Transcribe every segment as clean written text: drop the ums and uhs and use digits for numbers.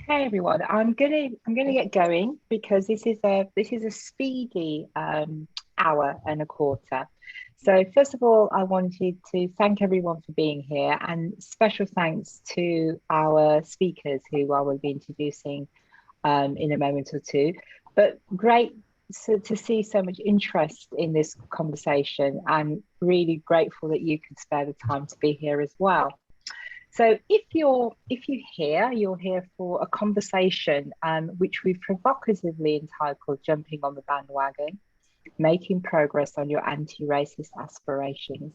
Hey everyone, I'm gonna get going because this is a speedy hour and a quarter. So first of all, I wanted to thank everyone for being here, and special thanks to our speakers who I will be introducing in a moment or two. But great to see so much interest in this conversation, and really grateful that you could spare the time to be here as well. So you're here for a conversation which we've provocatively entitled "Jumping on the Bandwagon: Making Progress on Your Anti-Racist Aspirations."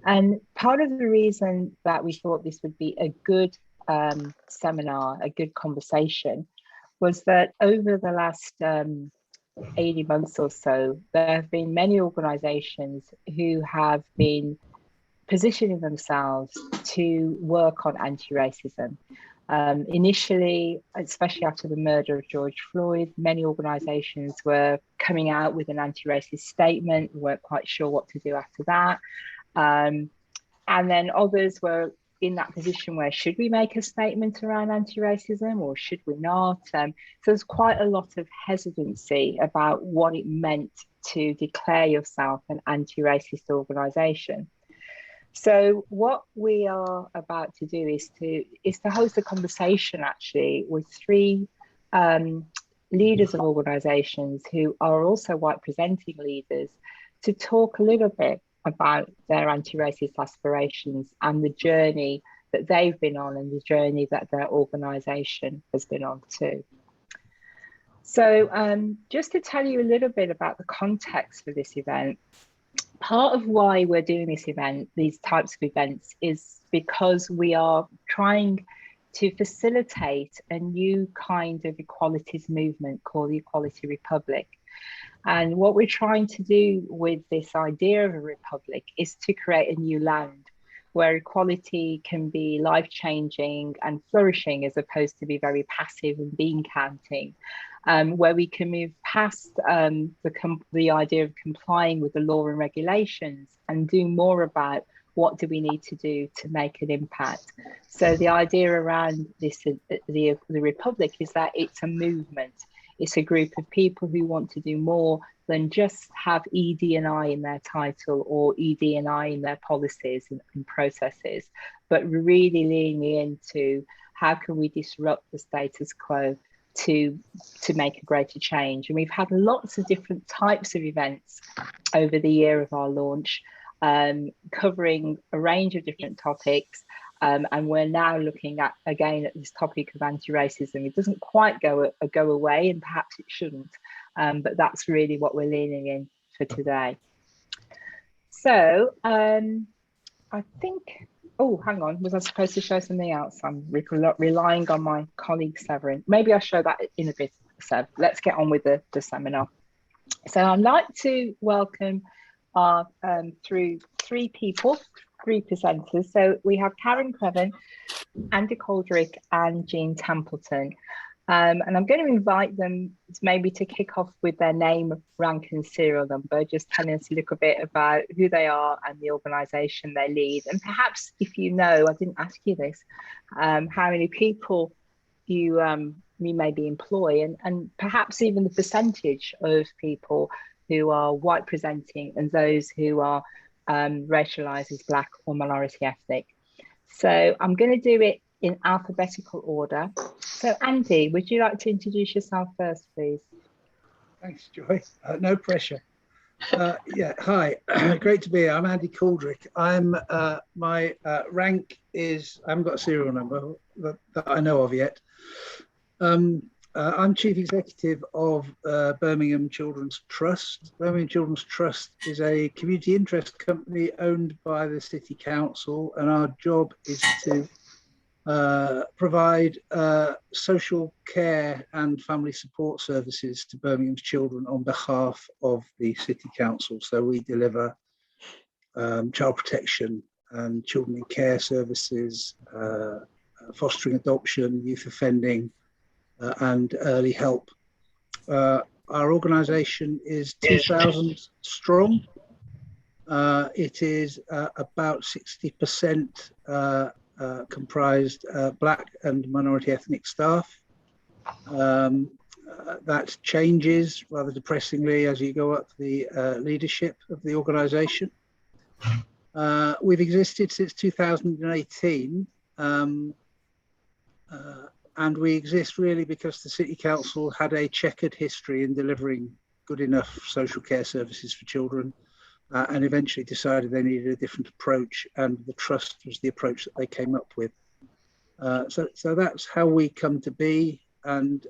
And part of the reason that we thought this would be a good seminar, a good conversation, was that over the last 80 months or so, there have been many organizations who have been positioning themselves to work on anti-racism. Initially, especially after the murder of George Floyd, many organizations were coming out with an anti-racist statement, weren't quite sure what to do after that. And then others were in that position where, should we make a statement around anti-racism or should we not? So there's quite a lot of hesitancy about what it meant to declare yourself an anti-racist organization. So what we are about to do is to host a conversation actually with three leaders of organizations who are also white presenting leaders, to talk a little bit about their anti-racist aspirations and the journey that they've been on and the journey that their organization has been on too. So just to tell you a little bit about the context for this event, part of why we're doing this event, these types of events, is because we are trying to facilitate a new kind of equalities movement called the Equality Republic. And what we're trying to do with this idea of a republic is to create a new land where equality can be life-changing and flourishing, as opposed to be very passive and bean counting. Where we can move past the idea of complying with the law and regulations and do more about what do we need to do to make an impact. So the idea around this, the Republic, is that it's a movement. It's a group of people who want to do more than just have ED&I in their title or ED&I in their policies and processes, but really leaning into how can we disrupt the status quo to make a greater change. And we've had lots of different types of events over the year of our launch, covering a range of different topics. And we're now looking at, again, at this topic of anti-racism. It doesn't quite go away, and perhaps it shouldn't, but that's really what we're leaning in for today. So I think, oh, hang on, was I supposed to show something else? I'm relying on my colleague Severin. Maybe I'll show that in a bit, Sev. Let's get on with the seminar. So I'd like to welcome our through three presenters. So we have Karen Craven, Andy Coldrick, and Jean Templeton. And I'm going to invite them maybe to kick off with their name, rank and serial number, just telling us a little bit about who they are and the organisation they lead. And perhaps, if you know, I didn't ask you this, how many people you maybe employ, and perhaps even the percentage of people who are white presenting and those who are racialised as Black or minority ethnic. So I'm going to do it in alphabetical order. So Andy, would you like to introduce yourself first, please? Thanks, Joy. No pressure. Yeah, hi, great to be here. I'm Andy Coldrick. My rank is, I haven't got a serial number that I know of yet. I'm Chief Executive of Birmingham Children's Trust. Birmingham Children's Trust is a community interest company owned by the City Council, and our job is to provide social care and family support services to Birmingham's children on behalf of the City Council. So we deliver child protection and children in care services, fostering adoption, youth offending, and early help. Our organisation is 2,000 strong. It is about 60% comprised Black and minority ethnic staff. That changes rather depressingly as you go up the leadership of the organisation. We've existed since 2018, and we exist really because the City Council had a checkered history in delivering good enough social care services for children, and eventually decided they needed a different approach, and the trust was the approach that they came up with. So that's how we come to be, and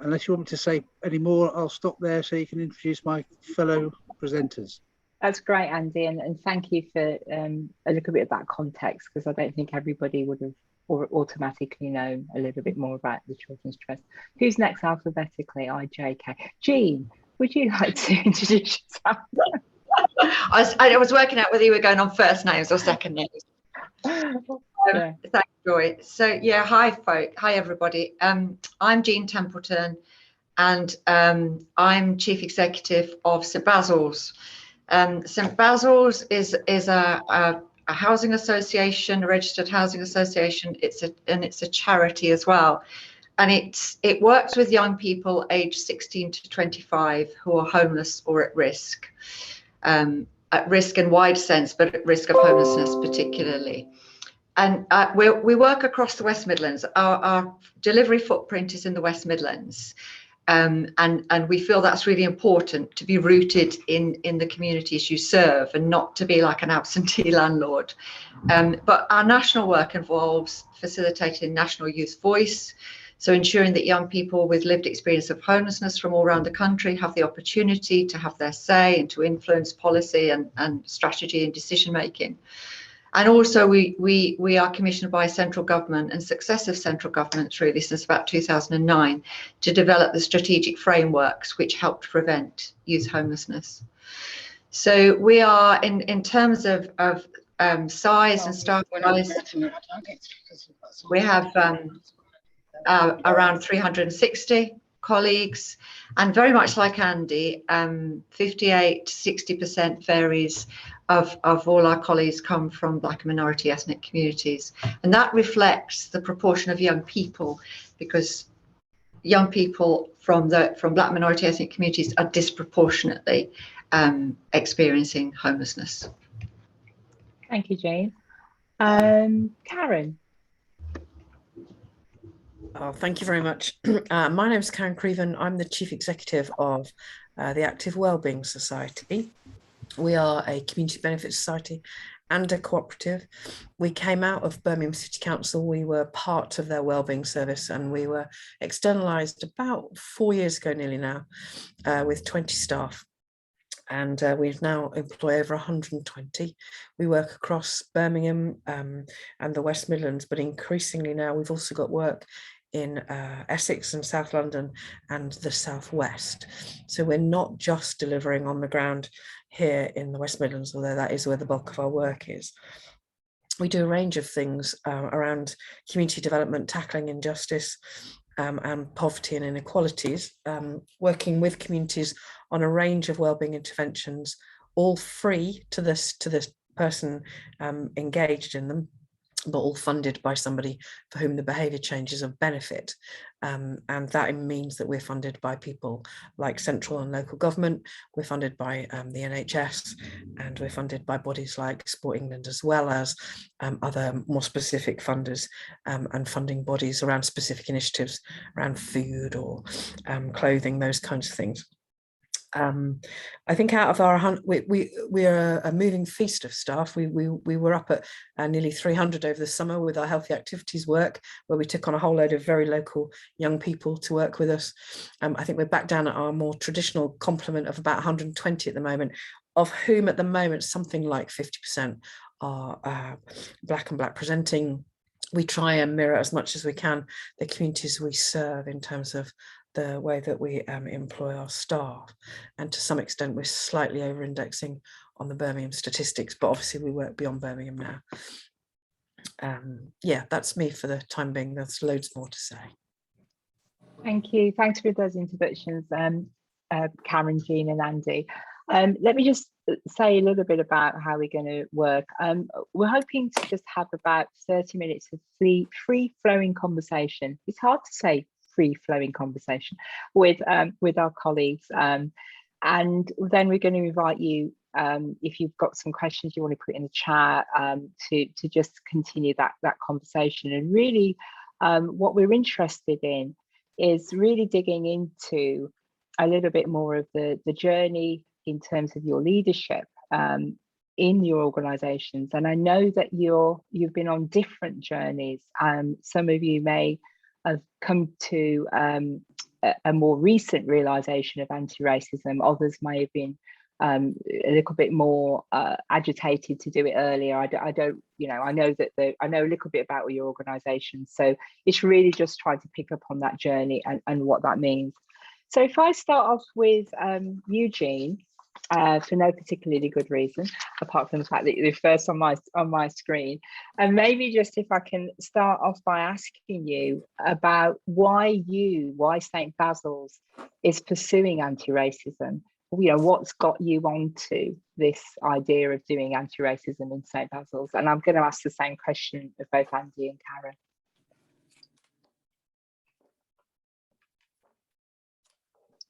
unless you want me to say any more, I'll stop there so you can introduce my fellow presenters. That's great, Andy, and thank you for a little bit of that context, because I don't think everybody would have automatically known a little bit more about the Children's Trust. Who's next alphabetically? IJK. Jean, would you like to introduce yourself? I was working out whether you were going on first names or second names. Yeah. Thanks, Joy. So yeah, hi everybody. I'm Jean Templeton, and I'm Chief Executive of St Basil's. St Basil's is a housing association, a registered housing association. It's a charity as well, and it works with young people aged 16 to 25 who are homeless or at risk in wide sense, but at risk of homelessness particularly. And we work across the West Midlands. Our delivery footprint is in the West Midlands. And we feel that's really important, to be rooted in the communities you serve and not to be like an absentee landlord. But our national work involves facilitating national youth voice, so ensuring that young people with lived experience of homelessness from all around the country have the opportunity to have their say and to influence policy and strategy and decision making. And also we are commissioned by central government and successive central governments really since about 2009 to develop the strategic frameworks which help to prevent youth homelessness. So we are in terms of size and staff size, we have around 360 colleagues, and very much like Andy, 58 to 60% varies of all our colleagues come from Black and minority ethnic communities, and that reflects the proportion of young people, because young people from Black minority ethnic communities are disproportionately experiencing homelessness. Thank you, Jane. Karen. Oh, thank you very much. My name is Karen Creven. I'm the Chief Executive of the Active Wellbeing Society. We are a community benefit society and a cooperative. We came out of Birmingham City Council. We were part of their wellbeing service, and we were externalised about 4 years ago nearly now, with 20 staff. And we've now employ over 120. We work across Birmingham and the West Midlands, but increasingly now we've also got work in Essex and South London and the South West. So we're not just delivering on the ground here in the West Midlands, although that is where the bulk of our work is. We do a range of things around community development, tackling injustice and poverty and inequalities, working with communities on a range of wellbeing interventions, all free to this person engaged in them, but all funded by somebody for whom the behaviour change is of benefit. And that means that we're funded by people like central and local government, we're funded by the NHS, and we're funded by bodies like Sport England, as well as other more specific funders and funding bodies around specific initiatives around food or clothing, those kinds of things. I think out of our, we are a moving feast of staff. We were up at nearly 300 over the summer with our healthy activities work, where we took on a whole load of very local young people to work with us. I think we're back down at our more traditional complement of about 120 at the moment, of whom at the moment something like 50% are Black and Black presenting. We try and mirror as much as we can the communities we serve in terms of the way that we employ our staff, and to some extent we're slightly over-indexing on the Birmingham statistics, but obviously we work beyond Birmingham now. Yeah, that's me for the time being. There's loads more to say. Thank you. Thanks for those introductions, Karen, Jean and Andy. Let me just say a little bit about how we're going to work. We're hoping to just have about 30 minutes of free-flowing conversation. It's hard to say free-flowing conversation with our colleagues. And then we're going to invite you, if you've got some questions you want to put in the chat, to just continue that conversation. And really, what we're interested in is really digging into a little bit more of the journey in terms of your leadership in your organizations. And I know that you've been on different journeys. Some of you may have come to a more recent realization of anti-racism. Others may have been a little bit more agitated to do it earlier. I don't, I know that I know a little bit about your organization. So it's really just trying to pick up on that journey and what that means. So if I start off with Eugene, for no particularly good reason, apart from the fact that you're first on my screen, and maybe just if I can start off by asking you about why St. Basil's is pursuing anti-racism. What's got you onto this idea of doing anti-racism in St. Basil's? And I'm going to ask the same question of both Andy and Karen.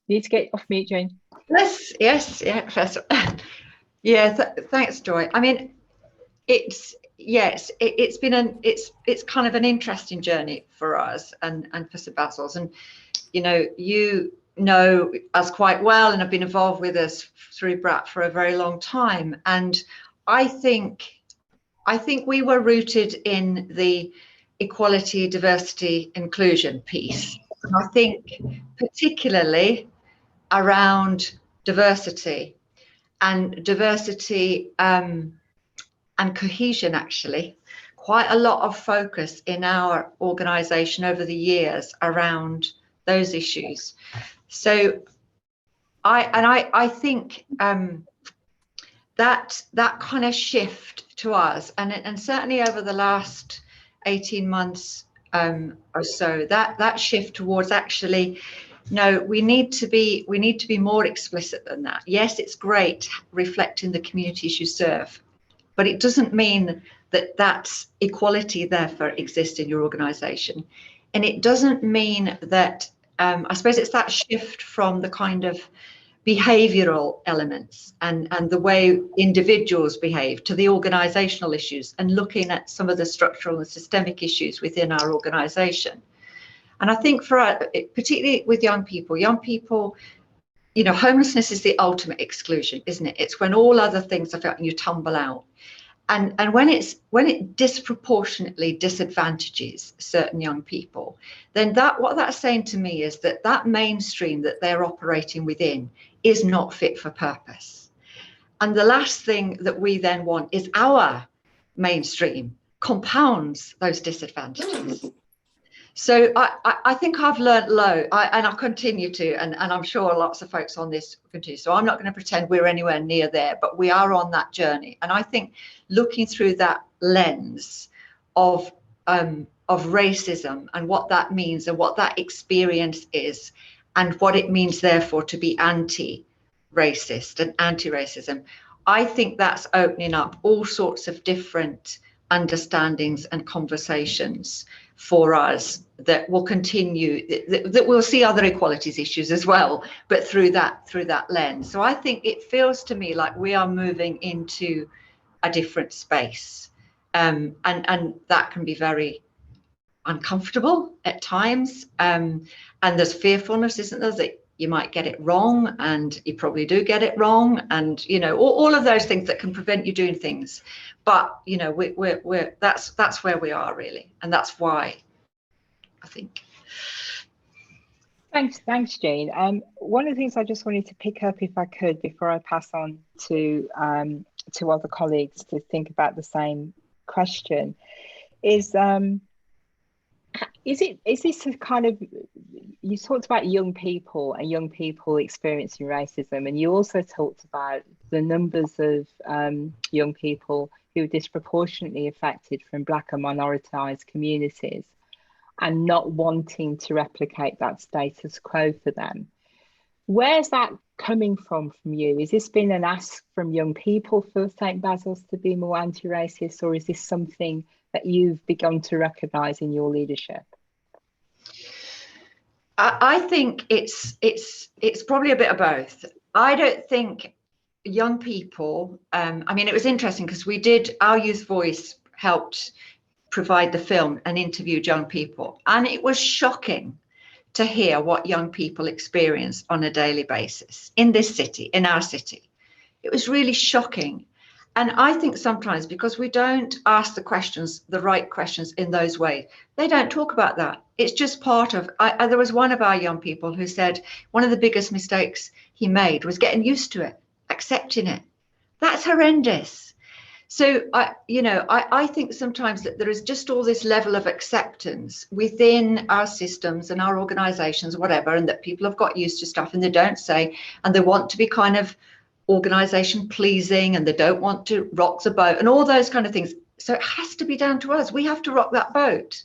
You need to get off mute, Jane. Yes, Professor. Thanks, Joy. I mean, it's kind of an interesting journey for us and for St. Basil's, and you know us quite well and have been involved with us through BRAP for a very long time, and I think we were rooted in the equality, diversity, inclusion piece. And I think particularly around diversity and cohesion, actually, quite a lot of focus in our organisation over the years around those issues. So I think that kind of shift to us, and certainly over the last 18 months or so, that shift towards actually, no, we need to be more explicit than that. Yes, it's great reflecting the communities you serve, but it doesn't mean that that's equality therefore exists in your organisation, and it doesn't mean that. I suppose it's that shift from the kind of behavioural elements and the way individuals behave to the organisational issues, and looking at some of the structural and systemic issues within our organisation. And I think for us, particularly with young people, homelessness is the ultimate exclusion, isn't it? It's when all other things are felt and you tumble out. And when it disproportionately disadvantages certain young people, then what that's saying to me is that mainstream that they're operating within is not fit for purpose. And the last thing that we then want is our mainstream compounds those disadvantages. So I think I've learned and I continue to, and I'm sure lots of folks on this continue. So I'm not going to pretend we're anywhere near there, but we are on that journey. And I think looking through that lens of racism and what that means and what that experience is and what it means therefore to be anti-racist and anti-racism, I think that's opening up all sorts of different understandings and conversations for us that will continue, that we'll see other equalities issues as well, but through that lens. So I think it feels to me like we are moving into a different space, and that can be very uncomfortable at times, and there's fearfulness, isn't there, that you might get it wrong, and you probably do get it wrong, and all of those things that can prevent you doing things. But that's where we are really, and that's why I think. Thanks, Jane. One of the things I just wanted to pick up, if I could, before I pass on to other colleagues to think about the same question, is this a kind of, you talked about young people and young people experiencing racism, and you also talked about the numbers of young people who are disproportionately affected from Black and minoritized communities and not wanting to replicate that status quo for them. Where's that coming from you? Is this been an ask from young people for St Basil's to be more anti-racist, or is this something that you've begun to recognise in your leadership? I think it's probably a bit of both. I don't think young people, I mean, it was interesting because our Youth Voice helped provide the film and interviewed young people, and it was shocking to hear what young people experience on a daily basis in this city, in our city. It was really shocking. And I think sometimes because we don't ask the right questions in those ways, they don't talk about that. It's just part of, there was one of our young people who said one of the biggest mistakes he made was getting used to it, accepting it. That's horrendous. So I think sometimes that there is just all this level of acceptance within our systems and our organizations, whatever, and that people have got used to stuff and they don't say, and they want to be kind of organization pleasing, and they don't want to rock the boat and all those kind of things. So it has to be down to us. We have to rock that boat.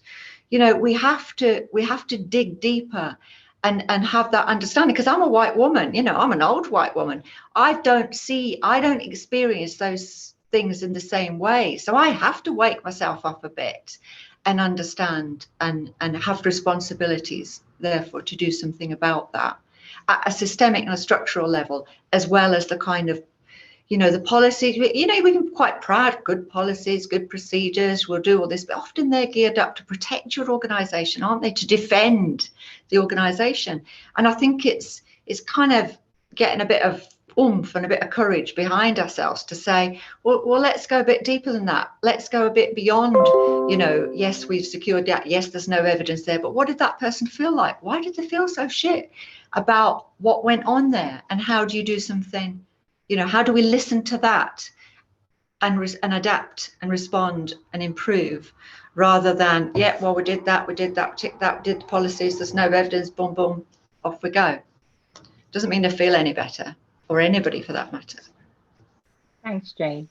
We have to dig deeper and have that understanding, because I'm a white woman, I'm an old white woman. I don't experience those things in the same way. So I have to wake myself up a bit and understand and have responsibilities, therefore, to do something about that at a systemic and a structural level, as well as the kind of, the policies, we can be quite proud, good policies, good procedures, we'll do all this, but often they're geared up to protect your organization, aren't they? To defend the organization. And I think it's kind of getting a bit of oomph and a bit of courage behind ourselves to say, well, let's go a bit deeper than that. Let's go a bit beyond, yes, we've secured that. Yes, there's no evidence there, but what did that person feel like? Why did they feel so shit about what went on there? And how do you do something? How do we listen to that and adapt and respond and improve, rather than, we did that, tick that, we did the policies, there's no evidence, boom, boom, off we go. Doesn't mean they feel any better, or anybody for that matter. Thanks, Jane.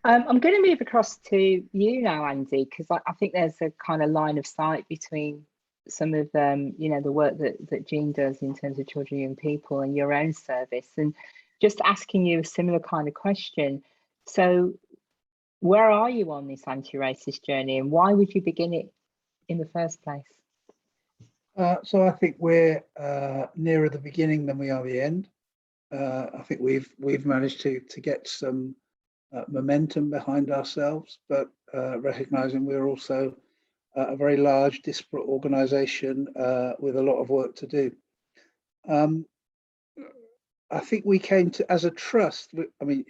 I'm going to move across to you now, Andy, because I think there's a kind of line of sight between some of the work that Jean does in terms of children and young people and your own service, and just asking you a similar kind of question. So where are you on this anti-racist journey, and why would you begin it in the first place? So I think we're nearer the beginning than we are the end. I think we've managed to get some momentum behind ourselves, but recognizing we're also a very large, disparate organization with a lot of work to do. I think we came to, as a trust, I mean,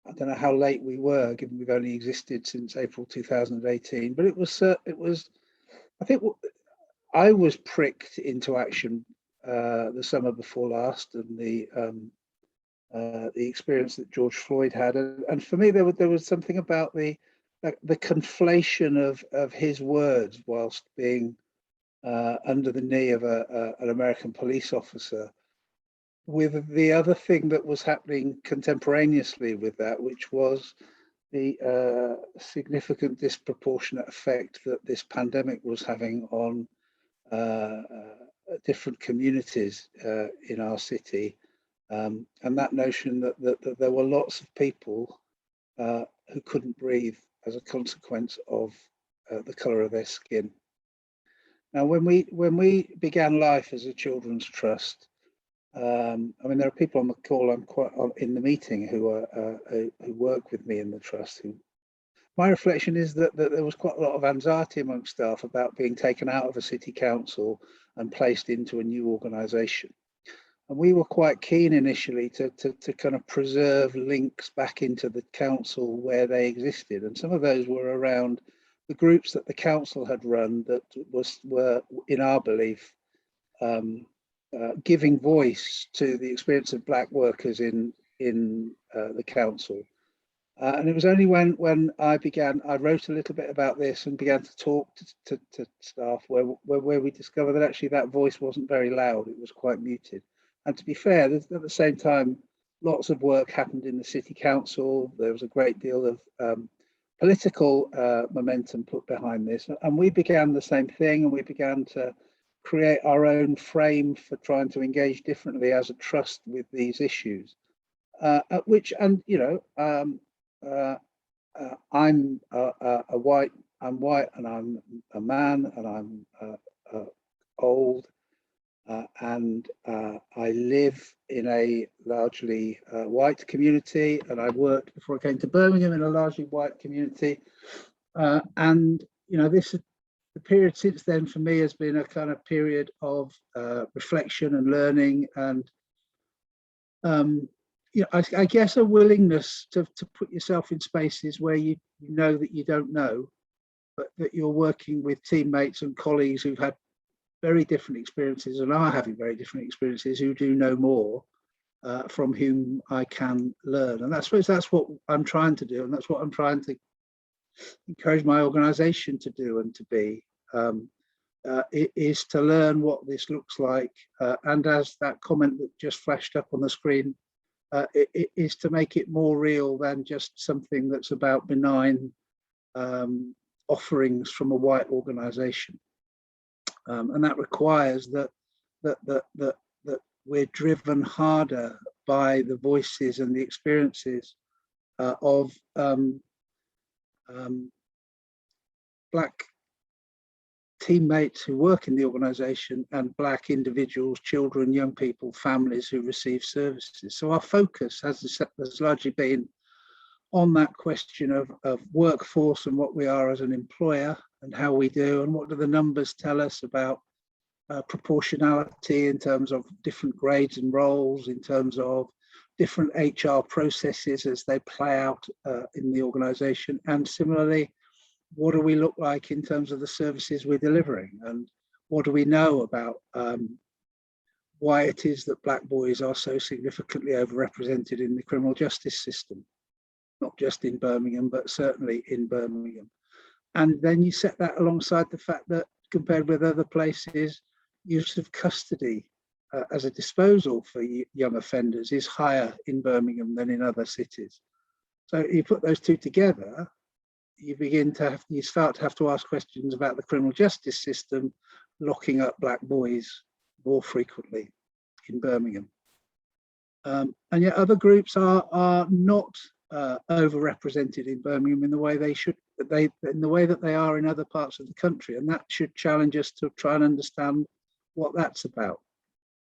I don't know how late we were, given we've only existed since April 2018, but it was, I think I was pricked into action the summer before last, and the experience that George Floyd had, and for me there was something about the conflation of his words whilst being under the knee of an American police officer, with the other thing that was happening contemporaneously with that, which was the significant disproportionate effect that this pandemic was having on different communities in our city, and that notion that there were lots of people who couldn't breathe as a consequence of the colour of their skin. Now, when we began life as a children's trust, I mean, there are people on the call, in the meeting who work with me in the trust. My reflection is that there was quite a lot of anxiety amongst staff about being taken out of a city council and placed into a new organisation. And we were quite keen initially to kind of preserve links back into the council where they existed. And some of those were around the groups that the council had run that were, in our belief, giving voice to the experience of Black workers in the council. And it was only when I wrote a little bit about this and began to talk to staff where we discovered that actually that voice wasn't very loud, it was quite muted. And to be fair, at the same time, lots of work happened in the city council. There was a great deal of political momentum put behind this. And we began the same thing, and we began to create our own frame for trying to engage differently as a trust with these issues. I'm white and I'm a man and I'm old and I live in a largely white community, and I worked before I came to Birmingham in a largely white community, and the period since then for me has been a kind of period of reflection and learning, and I guess a willingness to put yourself in spaces where you know that you don't know, but that you're working with teammates and colleagues who've had very different experiences and are having very different experiences, who do know more, from whom I can learn. And I suppose that's what I'm trying to do, and that's what I'm trying to encourage my organisation to do and to be. It is to learn what this looks like, and as that comment that just flashed up on the screen, it is to make it more real than just something that's about benign offerings from a white organisation, and that requires that we're driven harder by the voices and the experiences of Black teammates who work in the organisation and Black individuals, children, young people, families who receive services. So our focus has largely been on that question of workforce and what we are as an employer and how we do, and what do the numbers tell us about proportionality in terms of different grades and roles, in terms of different HR processes as they play out in the organisation, and similarly, what do we look like in terms of the services we're delivering, and what do we know about why it is that Black boys are so significantly overrepresented in the criminal justice system, not just in Birmingham, but certainly in Birmingham. And then you set that alongside the fact that compared with other places, use of custody as a disposal for young offenders is higher in Birmingham than in other cities. So you put those two together, you start to have to ask questions about the criminal justice system locking up Black boys more frequently in Birmingham. And yet other groups are not overrepresented in Birmingham in the way they should, in the way that they are in other parts of the country, and that should challenge us to try and understand what that's about.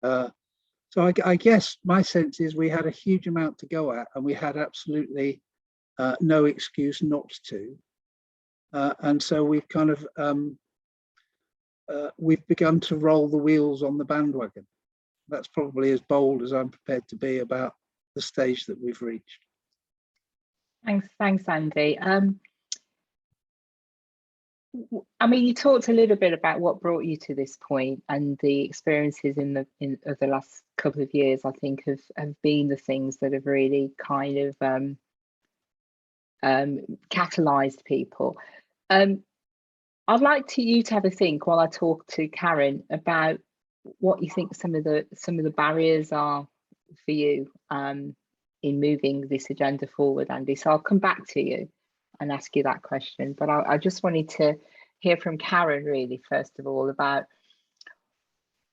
So I guess my sense is we had a huge amount to go at, and we had absolutely no excuse not to. And so we've kind of, we've begun to roll the wheels on the bandwagon. That's probably as bold as I'm prepared to be about the stage that we've reached. Thanks, Andy. I mean, you talked a little bit about what brought you to this point, and the experiences of the last couple of years, I think, have been the things that have really kind of catalyzed people. I'd like you to have a think while I talk to Karen about what you think some of the barriers are for you in moving this agenda forward, Andy. So I'll come back to you and ask you that question, but I just wanted to hear from Karen really, first of all, about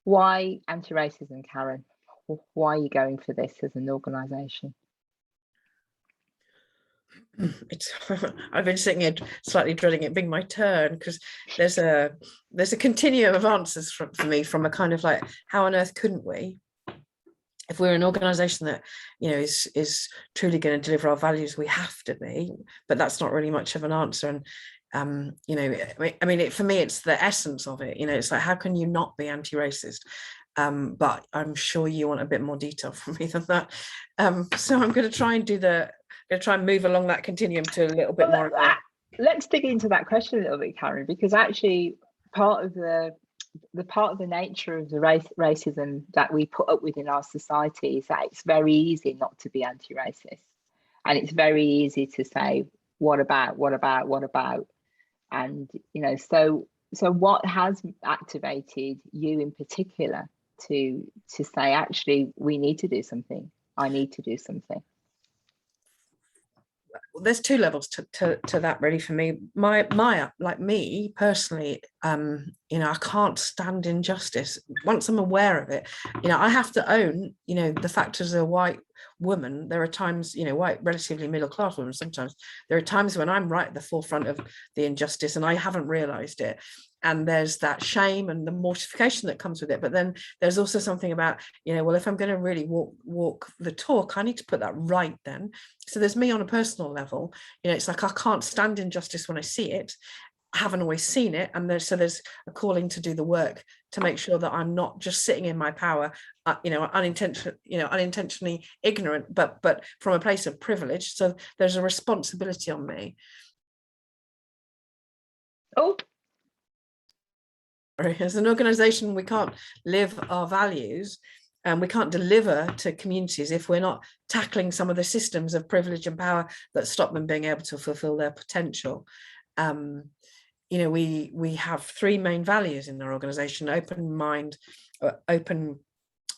why anti-racism, Karen. Why are you going for this as an organisation? I've been sitting here slightly dreading it being my turn, because there's a continuum of answers for me, from a kind of like, how on earth couldn't we? If we're an organisation that, you know, is truly going to deliver our values, we have to be. But that's not really much of an answer. And you know, I mean, for me, it's the essence of it. You know, it's like, how can you not be anti-racist? But I'm sure you want a bit more detail from me than that. So I'm going to try and move along that continuum to a little bit more of that. Let's dig into that question a little bit, Karen, because actually part of the nature of the racism that we put up with in our society is that it's very easy not to be anti-racist, and it's very easy to say, what about, and you know, so what has activated you in particular to say, actually, we need to do something, I need to do something? there's two levels to that really for me. Like me personally, you know, I can't stand injustice. Once I'm aware of it, you know, I have to own, you know, the fact as a white woman, there are times, you know, white, relatively middle class woman, sometimes there are times when I'm right at the forefront of the injustice and I haven't realized it. And there's that shame and the mortification that comes with it. But then there's also something about, you know, well, if I'm going to really walk the talk, I need to put that right then. So there's me on a personal level, you know, it's like I can't stand injustice when I see it. I haven't always seen it. And there's a calling to do the work to make sure that I'm not just sitting in my power, you know, unintentionally ignorant, but from a place of privilege. So there's a responsibility on me. Oh. As an organization, we can't live our values and we can't deliver to communities if we're not tackling some of the systems of privilege and power that stop them being able to fulfill their potential. You know, we have three main values in our organization: open mind, open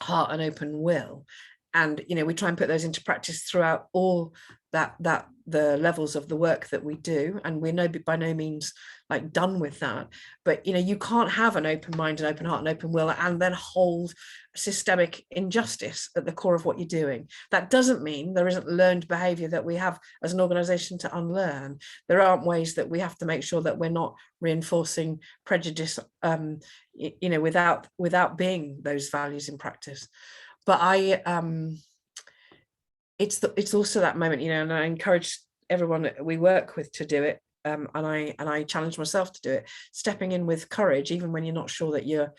heart, and open will. And, you know, we try and put those into practice throughout all the levels of the work that we do. And we're by no means like done with that. But, you know, you can't have an open mind, an open heart, and open will, and then hold systemic injustice at the core of what you're doing. That doesn't mean there isn't learned behavior that we have as an organization to unlearn. There aren't ways that we have to make sure that we're not reinforcing prejudice, you know, without being those values in practice. But it's also that moment, you know, and I encourage everyone that we work with to do it. And I challenge myself to do it, stepping in with courage, even when you're not sure that you're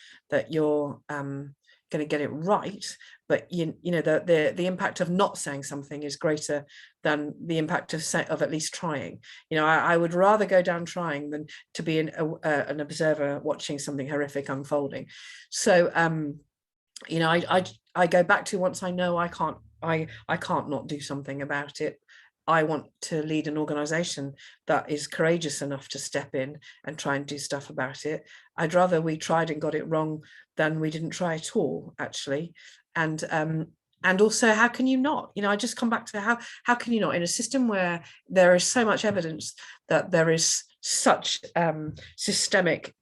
going to get it right. But you know, the impact of not saying something is greater than the impact of at least trying. You know, I would rather go down trying than to be an observer watching something horrific unfolding. So you know, I go back to, once I know I can't not do something about it, I want to lead an organization that is courageous enough to step in and try and do stuff about it. I'd rather we tried and got it wrong than we didn't try at all, actually. And also, how can you not? You know, I just come back to how can you not, in a system where there is so much evidence that there is such systemic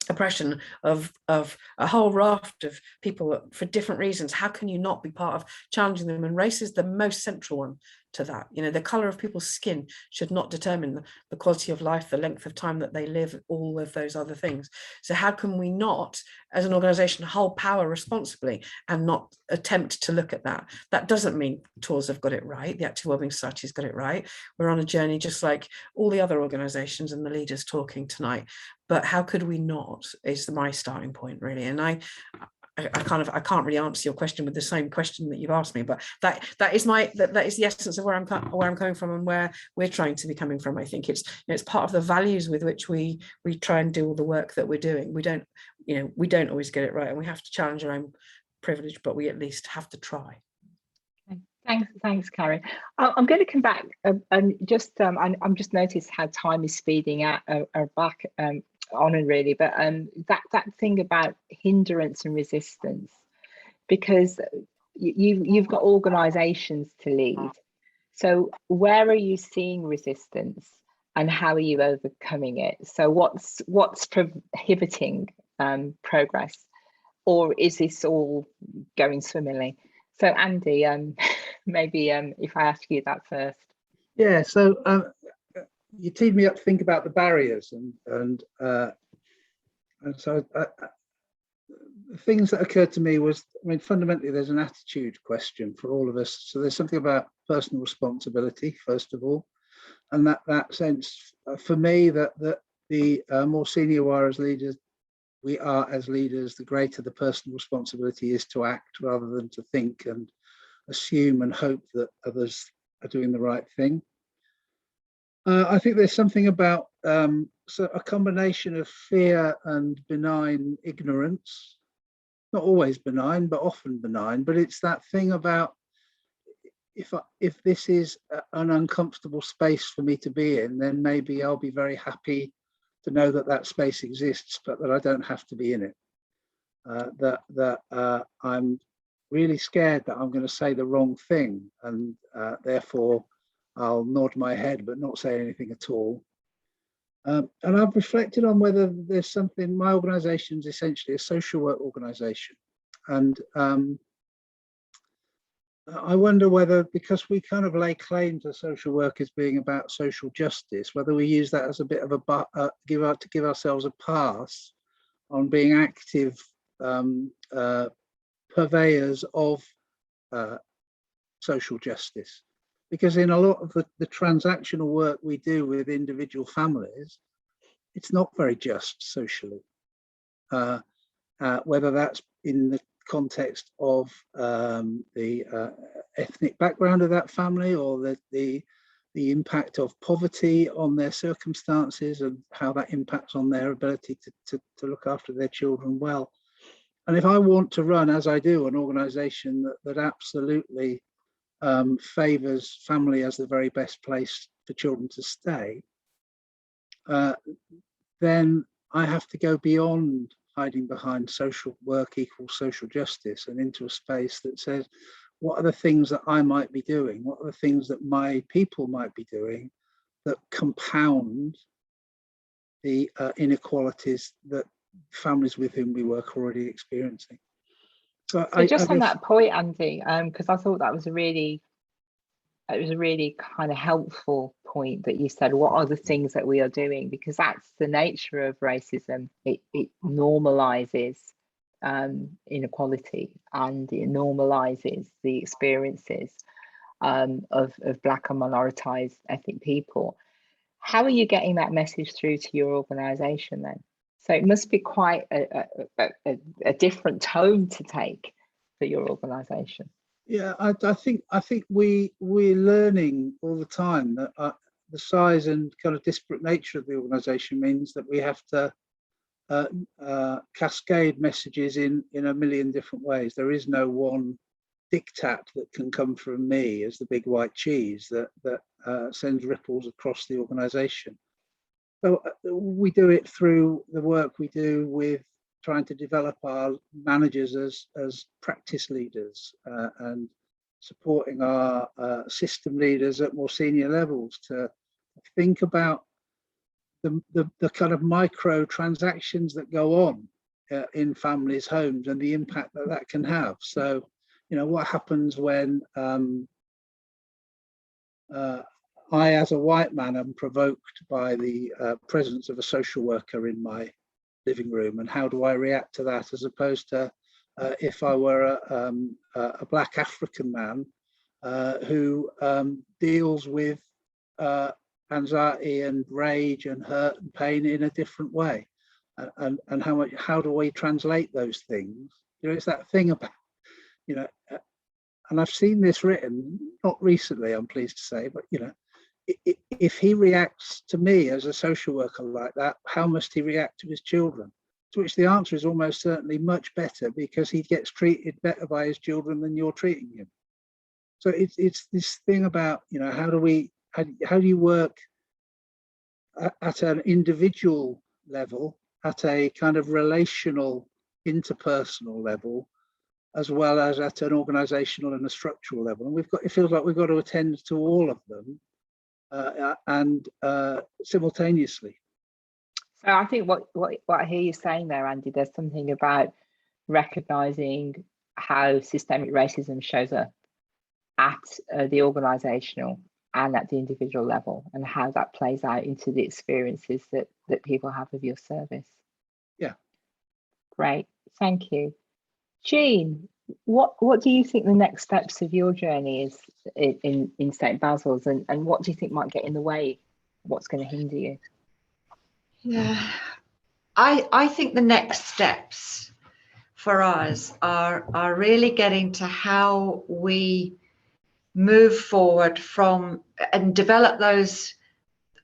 oppression of a whole raft of people for different reasons, how can you not be part of challenging them? And race is the most central one to that. You know, the color of people's skin should not determine the quality of life, the length of time that they live, all of those other things. So how can we not, as an organization, hold power responsibly and not attempt to look at that? That doesn't mean TORS have got it right, the Active Wellbeing Society has got it right. We're on a journey just like all the other organizations and the leaders talking tonight. But how could we not, is my starting point, really. And I can't really answer your question with the same question that you've asked me, but that is the essence of where I'm coming from and where we're trying to be coming from. I think it's, you know, it's part of the values with which we try and do all the work that we're doing. We don't always get it right, and we have to challenge our own privilege, but we at least have to try. Thanks, Karen. I'm going to come back and just I'm just noticed how time is speeding out back on and really, but that thing about hindrance and resistance, because you've got organisations to lead. So where are you seeing resistance, and how are you overcoming it? So what's prohibiting progress, or is this all going swimmingly? So Andy, maybe if I ask you that first. Yeah, so you teed me up to think about the barriers, and so the things that occurred to me was, I mean, fundamentally there's an attitude question for all of us. So there's something about personal responsibility, first of all, and that sense for me that the more senior we are as leaders, the greater the personal responsibility is to act rather than to think and assume and hope that others are doing the right thing. I think there's something about so a combination of fear and benign ignorance, not always benign, but often benign. But it's that thing about if this is an uncomfortable space for me to be in, then maybe I'll be very happy to know that space exists, but that I don't have to be in it. That I'm really scared that I'm going to say the wrong thing, and therefore I'll nod my head but not say anything at all. And I've reflected on whether there's something. My organisation is essentially a social work organisation, and I wonder whether, because we kind of lay claim to social work as being about social justice, whether we use that as a bit of a give ourselves a pass on being active purveyors of social justice. Because in a lot of the transactional work we do with individual families, it's not very just socially. Whether that's in the context of the ethnic background of that family, or the impact of poverty on their circumstances and how that impacts on their ability to look after their children well. And if I want to run, as I do, an organisation that absolutely favours family as the very best place for children to stay, then I have to go beyond hiding behind social work equals social justice and into a space that says, what are the things that I might be doing? What are the things that my people might be doing that compound the inequalities that families with whom we work are already experiencing? So just on that point, Andy, because I thought that was a really kind of helpful point that you said, what are the things that we are doing? Because that's the nature of racism. It normalizes inequality, and it normalizes the experiences of Black and minoritized ethnic people. How are you getting that message through to your organisation then? So it must be quite a different tone to take for your organisation. Yeah, I think we're learning all the time that the size and kind of disparate nature of the organisation means that we have to cascade messages in a million different ways. There is no one diktat that can come from me as the big white cheese that sends ripples across the organisation. So we do it through the work we do with trying to develop our managers as practice leaders and supporting our system leaders at more senior levels to think about the kind of micro transactions that go on in families' homes and the impact that can have. So, you know, what happens when I, as a white man, am provoked by the presence of a social worker in my living room, and how do I react to that, as opposed to if I were a Black African man who deals with anxiety and rage and hurt and pain in a different way, and how do we translate those things? You know, it's that thing about, you know, and I've seen this written, not recently, I'm pleased to say, but, you know, if he reacts to me as a social worker like that, how must he react to his children? To which the answer is almost certainly much better, because he gets treated better by his children than you're treating him. So it's this thing about, you know, how do you work at an individual level, at a kind of relational, interpersonal level, as well as at an organizational and a structural level. And it feels like we've got to attend to all of them and simultaneously. So I think what I hear you saying there, Andy, there's something about recognizing how systemic racism shows up at the organizational and at the individual level, and how that plays out into the experiences that people have of your service. Yeah. Great, thank you. Jean, what do you think the next steps of your journey is in St. Basil's, and what do you think might get in the way? What's going to hinder you? Yeah, I think the next steps for us are really getting to how we move forward from and develop those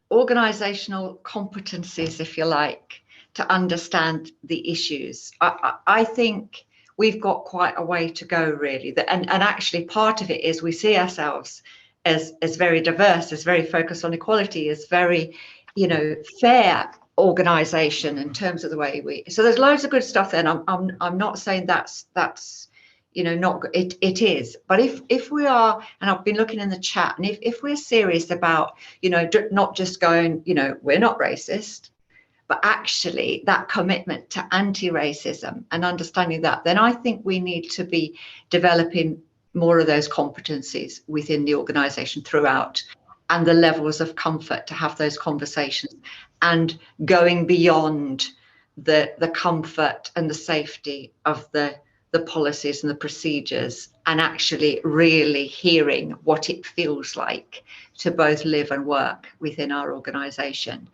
organizational competencies, if you like, to understand the issues. I think we've got quite a way to go, really. And actually part of it is we see ourselves as very diverse, as very focused on equality, as very, you know, fair organization in terms of the way so there's loads of good stuff there. And I'm not saying that's you know, not it is. But if we are, and I've been looking in the chat, and if we're serious about, you know, not just going, you know, we're not racist, but actually that commitment to anti-racism and understanding that, then I think we need to be developing more of those competencies within the organisation throughout, and the levels of comfort to have those conversations, and going beyond the comfort and the safety of the policies and the procedures, and actually really hearing what it feels like to both live and work within our organisation.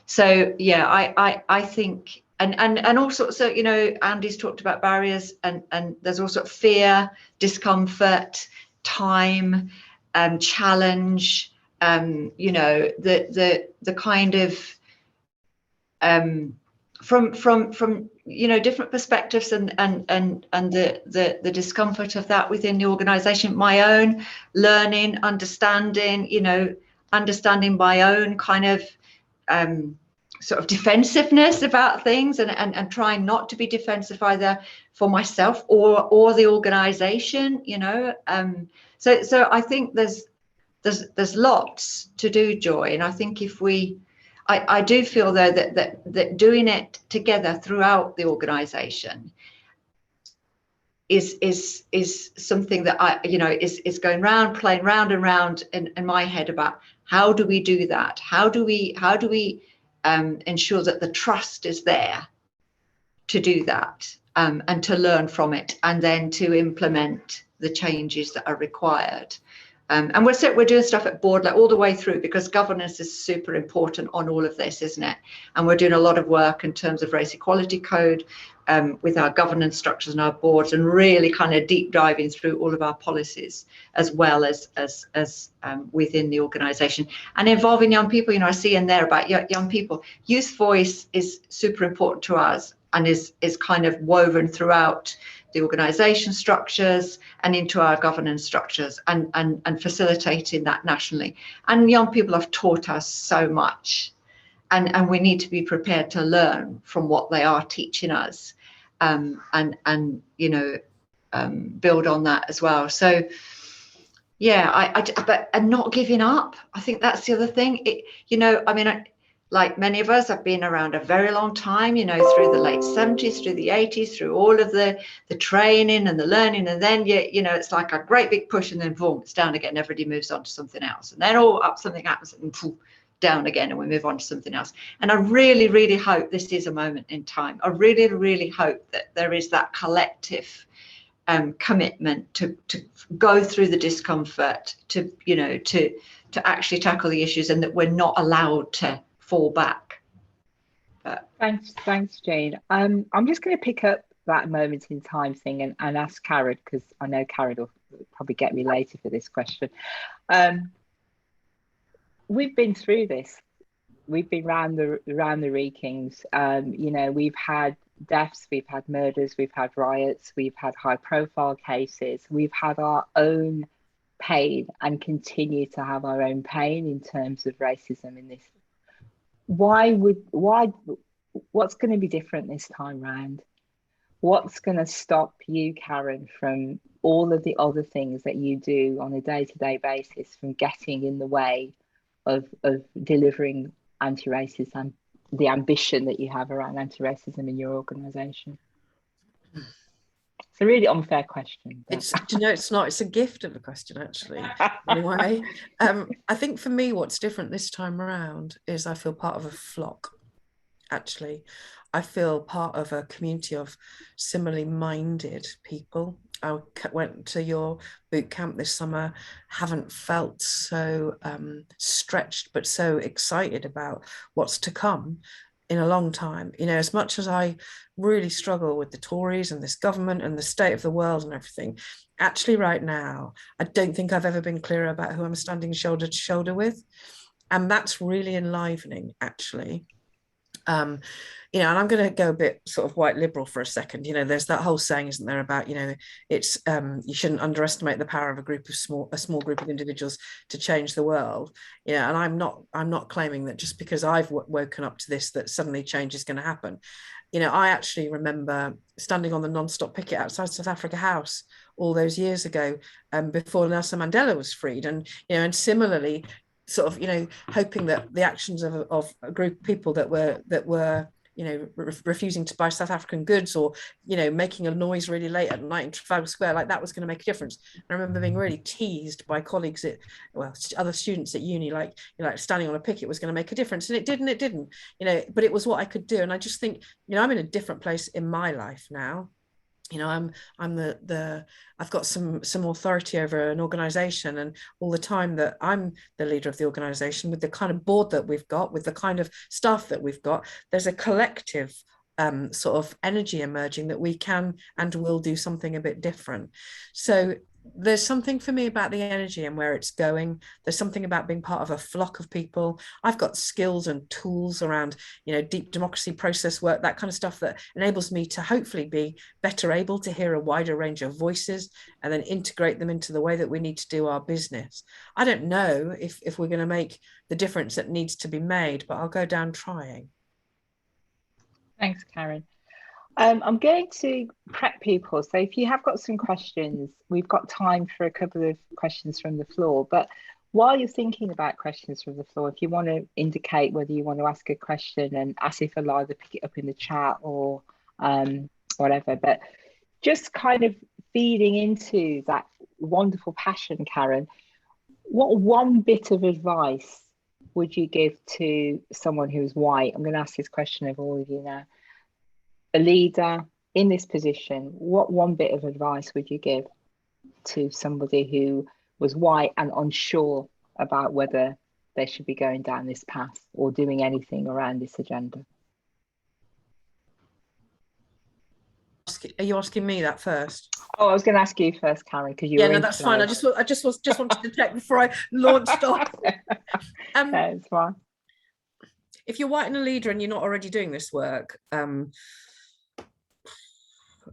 So yeah, I think, and also, so, you know, Andy's talked about barriers, and there's also fear, discomfort, time, challenge, you know, the kind of from you know, different perspectives, and the discomfort of that within the organisation, my own learning, understanding, you know, understanding my own kind of sort of defensiveness about things, and trying not to be defensive either for myself or the organisation, you know. So I think there's lots to do, Joy, and I think if we, I do feel though that doing it together throughout the organisation is something that I, you know, is going round, playing round and round in my head about how do we do that? How do we ensure that the trust is there to do that, and to learn from it, and then to implement the changes that are required. And we're doing stuff at board level all the way through, because governance is super important on all of this, isn't it? And we're doing a lot of work in terms of race equality code, with our governance structures and our boards, and really kind of deep diving through all of our policies, as well as within the organisation, and involving young people. You know, I see in there about young people. Youth voice is super important to us, and is kind of woven throughout the organisation structures and into our governance structures, and facilitating that nationally. And young people have taught us so much, and we need to be prepared to learn from what they are teaching us, and you know, build on that as well. So yeah, but not giving up. I think that's the other thing. You know, I mean, like many of us, have been around a very long time, you know, through the late 70s, through the 80s, through all of the training and the learning, and then you know, it's like a great big push, and then boom, it's down again. Everybody moves on to something else, and then all up, something happens, and poof, down again, and we move on to something else. And I really, really hope this is a moment in time. I really, really hope that there is that collective commitment to go through the discomfort, to, you know, to actually tackle the issues, and that we're not allowed to fall back. But Thanks, Jane. I'm just going to pick up that moment in time thing and ask Karen, because I know Karen will probably get me later for this question. We've been through this. We've been round the Reekings. You know, we've had deaths, we've had murders, we've had riots, we've had high-profile cases. We've had our own pain, and continue to have our own pain in terms of racism in this. What's going to be different this time round? What's going to stop you, Karen, from all of the other things that you do on a day-to-day basis, from getting in the way of delivering anti-racism, the ambition that you have around anti-racism in your organisation? It's a really unfair question. It's, you know, it's not. It's a gift of a question, actually. In a way, I think for me, what's different this time around is I feel part of a flock. Actually, I feel part of a community of similarly minded people. I went to your boot camp this summer, haven't felt so stretched, but so excited about what's to come in a long time. You know, as much as I really struggle with the Tories and this government and the state of the world and everything, actually right now, I don't think I've ever been clearer about who I'm standing shoulder to shoulder with. And that's really enlivening, actually. You know, and I'm going to go a bit sort of white liberal for a second. You know, there's that whole saying, isn't there, about, you know, it's you shouldn't underestimate the power of a small group of individuals to change the world. Yeah, and I'm not claiming that just because I've woken up to this that suddenly change is going to happen. You know, I actually remember standing on the non-stop picket outside South Africa House all those years ago, before Nelson Mandela was freed, and you know, and similarly, sort of, you know, hoping that the actions of a group of people that were you know, refusing to buy South African goods, or, you know, making a noise really late at night in Trafalgar Square, like that was going to make a difference. I remember being really teased by colleagues at, well, other students at uni, like, you know, like standing on a picket was going to make a difference, and it didn't, you know, but it was what I could do. And I just think, you know, I'm in a different place in my life now. You know, I'm I've got some authority over an organization, and all the time that I'm the leader of the organization, with the kind of board that we've got, with the kind of staff that we've got, there's a collective sort of energy emerging that we can and will do something a bit different. So there's something for me about the energy and where it's going. There's something about being part of a flock of people. I've got skills and tools around, you know, deep democracy process work, that kind of stuff, that enables me to hopefully be better able to hear a wider range of voices and then integrate them into the way that we need to do our business. I don't know if we're going to make the difference that needs to be made, but I'll go down trying. Thanks, Karen. I'm going to prep people. So if you have got some questions, we've got time for a couple of questions from the floor. But while you're thinking about questions from the floor, if you want to indicate whether you want to ask a question, and Asif will either pick it up in the chat or whatever. But just kind of feeding into that wonderful passion, Karen, what one bit of advice would you give to someone who's white? I'm going to ask this question of all of you now. A leader in this position, what one bit of advice would you give to somebody who was white and unsure about whether they should be going down this path or doing anything around this agenda? Are you asking me that first? Oh, I was going to ask you first, Karen, because you yeah, were no, that's fine. I just wanted to check before I launched off. That's fine. If you're white and a leader and you're not already doing this work,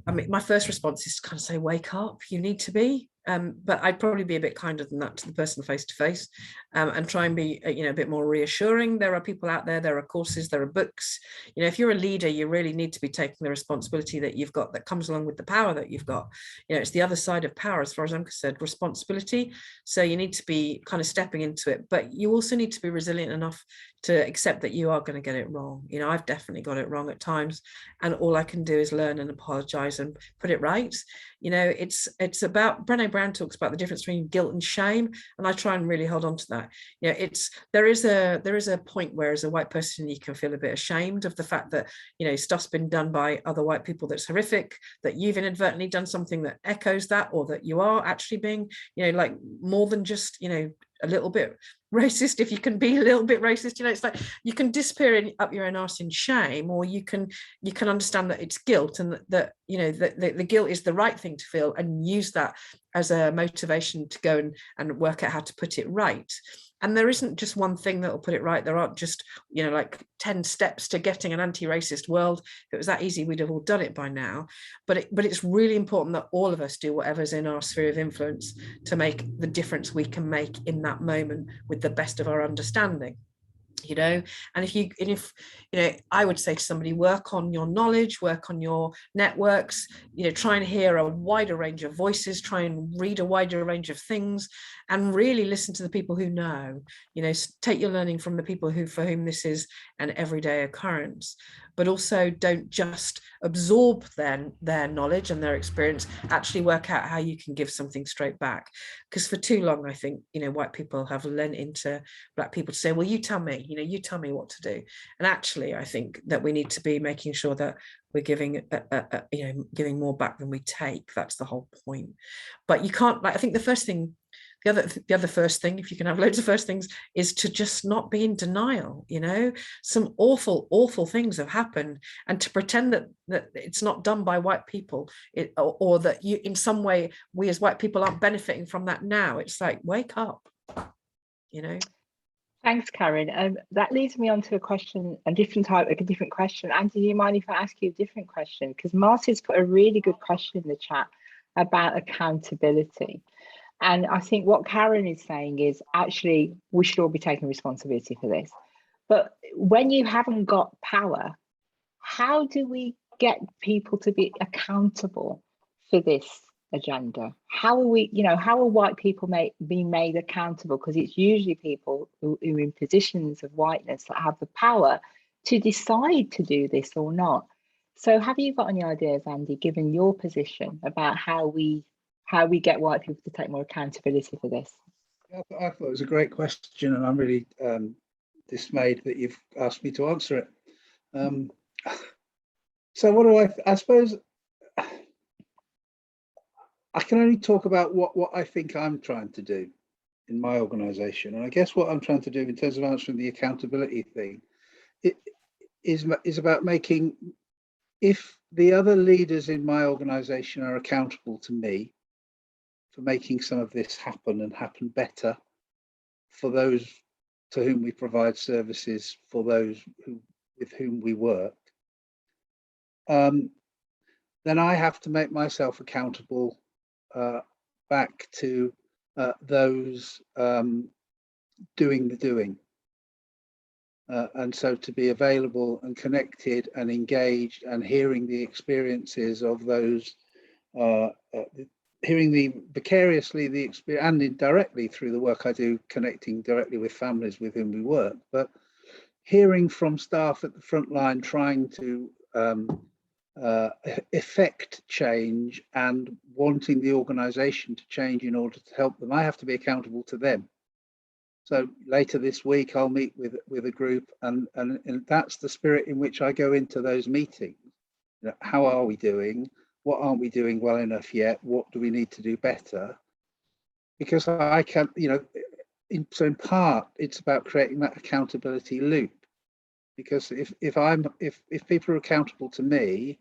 I mean, my first response is to kind of say, wake up, you need to be. But I'd probably be a bit kinder than that to the person face to face, and try and be, you know, a bit more reassuring. There are people out there, there are courses, there are books. You know, if you're a leader, you really need to be taking the responsibility that you've got, that comes along with the power that you've got. You know, it's the other side of power, as far as I'm concerned, responsibility. So you need to be kind of stepping into it, but you also need to be resilient enough to accept that you are going to get it wrong. You know, I've definitely got it wrong at times, and all I can do is learn and apologize and put it right. You know, it's about, Brené Brown talks about the difference between guilt and shame, and I try and really hold on to that. You know, there is a point where, as a white person, you can feel a bit ashamed of the fact that, you know, stuff's been done by other white people that's horrific, that you've inadvertently done something that echoes that, or that you are actually being, you know, like more than just, you know, a little bit racist, if you can be a little bit racist. You know, it's like you can disappear up your own arse in shame, or you can understand that it's guilt, and that you know, the guilt is the right thing to feel, and use that as a motivation to go and work out how to put it right. And there isn't just one thing that will put it right. There aren't just, you know, like 10 steps to getting an anti-racist world. If it was that easy, we'd have all done it by now. But it's really important that all of us do whatever's in our sphere of influence to make the difference we can make in that moment with the best of our understanding. You know, and if you know, I would say to somebody, work on your knowledge, work on your networks, you know, try and hear a wider range of voices, try and read a wider range of things, and really listen to the people who know. You know, take your learning from the people for whom this is an everyday occurrence, but also don't just absorb their knowledge and their experience. Actually work out how you can give something straight back. Because for too long, I think, you know, white people have lent into black people to say, well, you tell me, you know, you tell me what to do. And actually, I think that we need to be making sure that we're giving, you know, giving more back than we take. That's the whole point. But you can't, like, I think the first thing, the other first thing, if you can have loads of first things, is to just not be in denial. You know, some awful things have happened, and to pretend that it's not done by white people, or that you, in some way, we as white people aren't benefiting from that now. It's like, wake up, you know. Thanks, Karen. That leads me on to a question, a different question. Andy, do you mind if I ask you a different question? Because Marty's put a really good question in the chat about accountability. And I think what Karen is saying is actually we should all be taking responsibility for this. But when you haven't got power, how do we get people to be accountable for this agenda? How are we, how are white people being made accountable? Because it's usually people who are in positions of whiteness that have the power to decide to do this or not. So have you got any ideas, Andy, given your position, about how we get white people to take more accountability for this? I thought it was a great question, and I'm really dismayed that you've asked me to answer it. So what do I suppose I can only talk about what I think I'm trying to do in my organisation. And I guess what I'm trying to do in terms of answering the accountability thing, it is about making, if the other leaders in my organisation are accountable to me for making some of this happen and happen better for those to whom we provide services, for those with whom we work, then I have to make myself accountable back to those doing the doing. And so to be available and connected and engaged and hearing the experiences of those, hearing the vicariously the experience and indirectly through the work I do, connecting directly with families with whom we work, but hearing from staff at the front line trying to effect change and wanting the organisation to change in order to help them. I have to be accountable to them. So later this week, I'll meet with a group, and that's the spirit in which I go into those meetings. How are we doing? What aren't we doing well enough yet? What do we need to do better? Because I can, so in part, it's about creating that accountability loop. Because if people are accountable to me,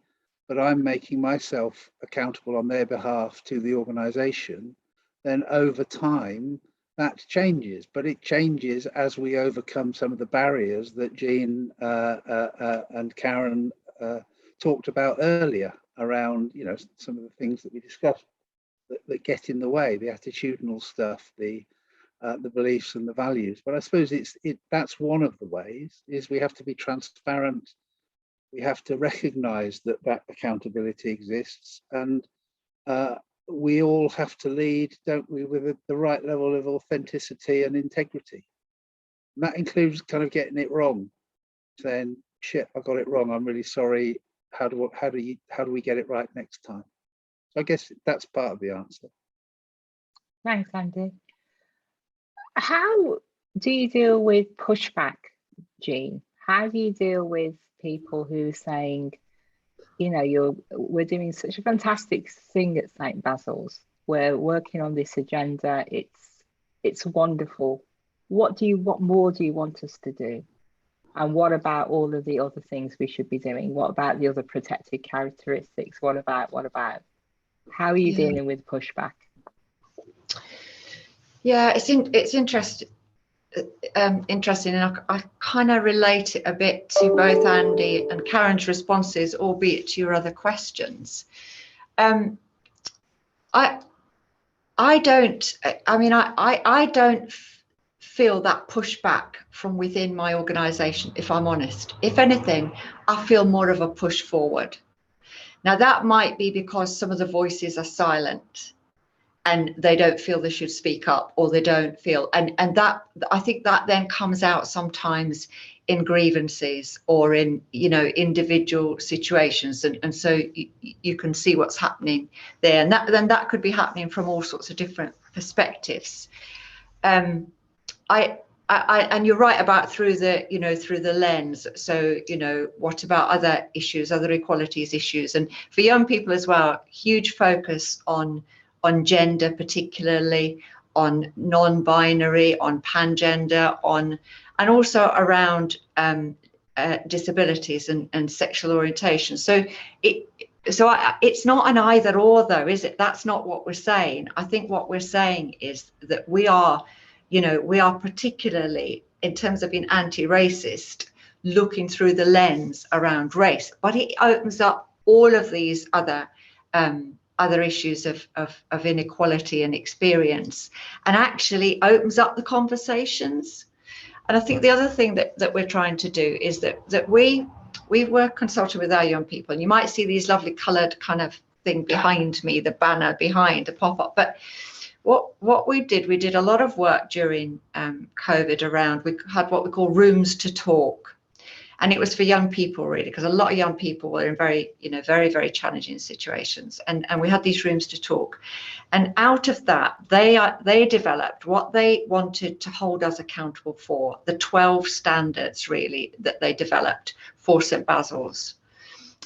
but I'm making myself accountable on their behalf to the organisation, then over time that changes. But it changes as we overcome some of the barriers that Jean and Karen talked about earlier around, some of the things that we discussed that get in the way, the attitudinal stuff, the beliefs and the values. But I suppose that's one of the ways, is we have to be transparent. We have to recognize that accountability exists, and we all have to lead, don't we, with the right level of authenticity and integrity. And that includes kind of getting it wrong, saying, shit, I got it wrong, I'm really sorry. How do we get it right next time? So I guess that's part of the answer. Thanks, Andy. How do you deal with pushback, Jean? How do you deal with people who are saying, we're doing such a fantastic thing at St. Basil's. We're working on this agenda. It's wonderful. What more do you want us to do? And what about all of the other things we should be doing? What about the other protected characteristics? What about? How are you dealing with pushback? Yeah, it's interesting. Interesting, and I kind of relate it a bit to both Andy and Karen's responses, albeit to your other questions. I don't feel that pushback from within my organisation, if I'm honest. If anything, I feel more of a push forward. Now that might be because some of the voices are silent and they don't feel they should speak up, or they don't feel, and that, I think that then comes out sometimes in grievances or in individual situations, and so you can see what's happening there, and that could be happening from all sorts of different perspectives. And you're right about through the lens. So what about other issues, other equalities issues, and for young people as well, huge focus on gender, particularly on non-binary, on pangender, and also around disabilities and sexual orientation. So it's not an either or, though, is it? That's not what we're saying. I think what we're saying is that we are particularly in terms of being anti-racist, looking through the lens around race, but it opens up all of these other issues of inequality and experience, and actually opens up the conversations. And I think the other thing that we're trying to do is that we work consulting with our young people, and you might see these lovely coloured kind of thing behind me, the banner behind the pop-up. But what we did a lot of work during COVID around, we had what we call rooms to talk. And it was for young people, really, because a lot of young people were in very, very challenging situations. And we had these rooms to talk. And out of that, they developed what they wanted to hold us accountable for, the 12 standards, really, that they developed for St Basil's.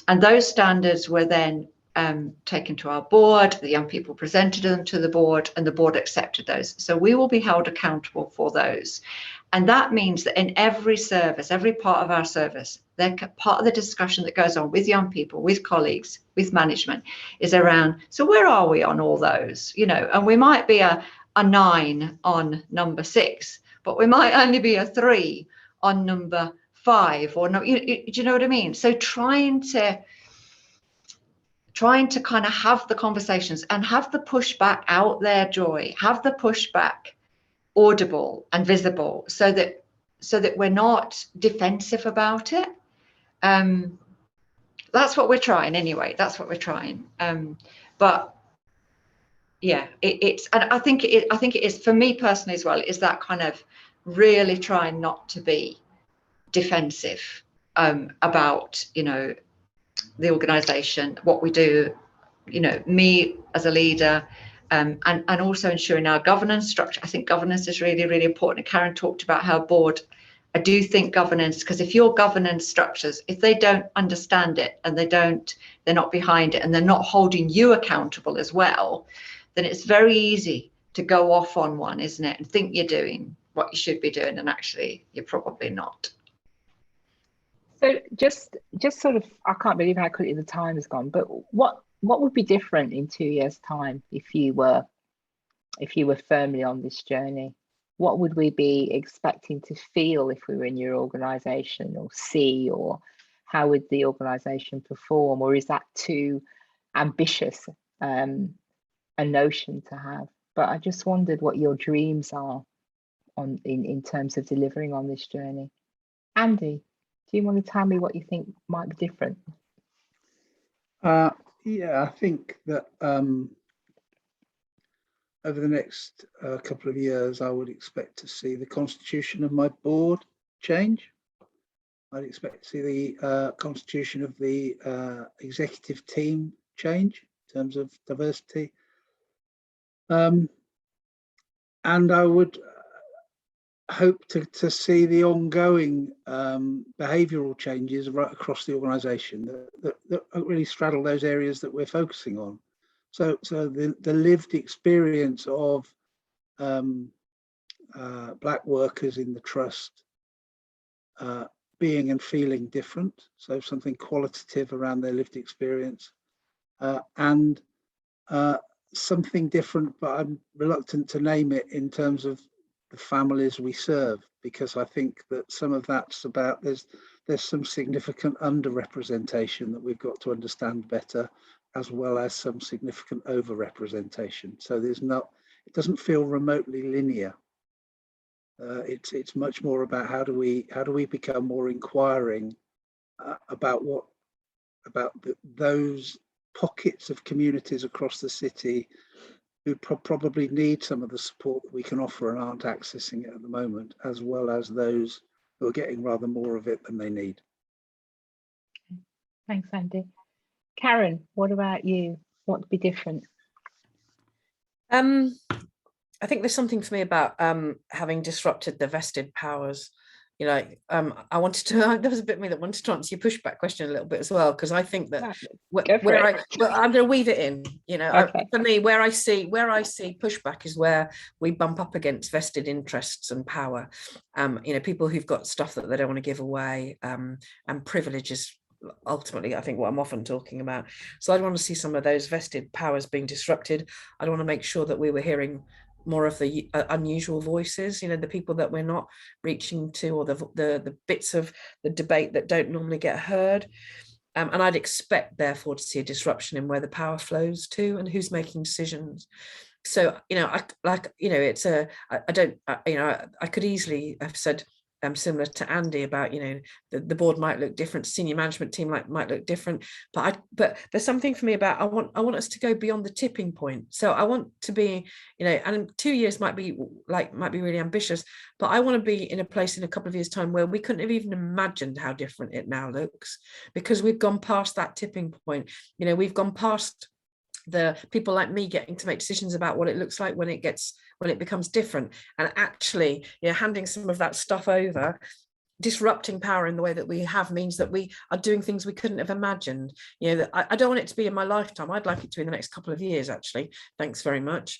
And those standards were then taken to our board. The young people presented them to the board, and the board accepted those. So we will be held accountable for those. And that means that in every service, every part of our service, they're part of the discussion that goes on with young people, with colleagues, with management, is around, so where are we on all those? And we might be a 9 on number 6, but we might only be a 3 on number 5, or no, do you know what I mean? So trying to kind of have the conversations and have the pushback out there, Joy, have the pushback audible and visible, so that we're not defensive about it. That's what we're trying anyway. That's what we're trying. But yeah, it's, and I think it is for me personally as well, is that kind of really trying not to be defensive about the organisation, what we do, me as a leader, and also ensuring our governance structure. I think governance is really, really important. Karen talked about her board. I do think governance, because if your governance structures, if they don't understand it and they're not behind it, and they're not holding you accountable as well, then it's very easy to go off on one, isn't it? And think you're doing what you should be doing, and actually you're probably not. So just sort of, I can't believe how quickly the time has gone, but what would be different in 2 years' time if you were firmly on this journey? What would we be expecting to feel if we were in your organisation, or see, or how would the organisation perform? Or is that too ambitious a notion to have? But I just wondered what your dreams are in terms of delivering on this journey. Andy, do you want to tell me what you think might be different? Yeah, I think that over the next couple of years, I would expect to see the constitution of my board change. I'd expect to see the constitution of the executive team change in terms of diversity. And I would hope to see the ongoing behavioural changes right across the organisation that really straddle those areas that we're focusing on. So the lived experience of Black workers in the trust being and feeling different, so something qualitative around their lived experience, and something different, but I'm reluctant to name it, in terms of the families we serve, because I think that some of that's about there's some significant underrepresentation that we've got to understand better, as well as some significant overrepresentation. So it doesn't feel remotely linear. It's much more about how do we become more inquiring about those pockets of communities across the city who probably need some of the support that we can offer and aren't accessing it at the moment, as well as those who are getting rather more of it than they need. Thanks, Andy. Karen, what about you? What would be different? I think there's something for me about having disrupted the vested powers. I wanted to, there was a bit of me that wanted to answer your pushback question a little bit as well, because I think that I'm going to weave it in, okay. For me, where I see pushback is where we bump up against vested interests and power, people who've got stuff that they don't want to give away, and privileges, ultimately, I think what I'm often talking about. So I'd want to see some of those vested powers being disrupted. I'd want to make sure that we were hearing more of the unusual voices, you know, the people that we're not reaching to, or the bits of the debate that don't normally get heard. And I'd expect, therefore, to see a disruption in where the power flows to and who's making decisions. So, you know, I could easily have said, similar to Andy, about, you know, the board might look different, senior management team might look different, but there's something for me about, I want us to go beyond the tipping point. So I want to be, you know, and 2 years might be really ambitious, but I want to be in a place in a couple of years' time where we couldn't have even imagined how different it now looks, because we've gone past that tipping point. You know, we've gone past the people like me getting to make decisions about what it looks like when it becomes different, and actually, you know, handing some of that stuff over. Disrupting power in the way that we have means that we are doing things we couldn't have imagined. You know, I don't want it to be in my lifetime. I'd like it to be in the next couple of years, actually. Thanks very much.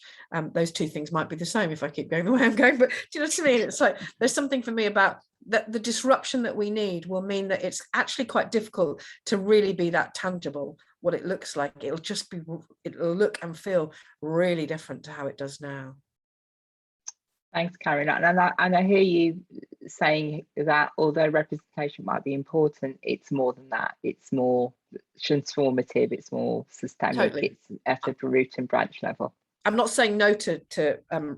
Those two things might be the same if I keep going the way I'm going, but do you know what I mean? It's like, there's something for me about that. The disruption that we need will mean that it's actually quite difficult to really be that tangible. What it looks like, it'll look and feel really different to how it does now. Thanks, Karen. And I hear you saying that although representation might be important, it's more than that. It's more transformative, it's more systemic, totally. It's at the root and branch level. I'm not saying no to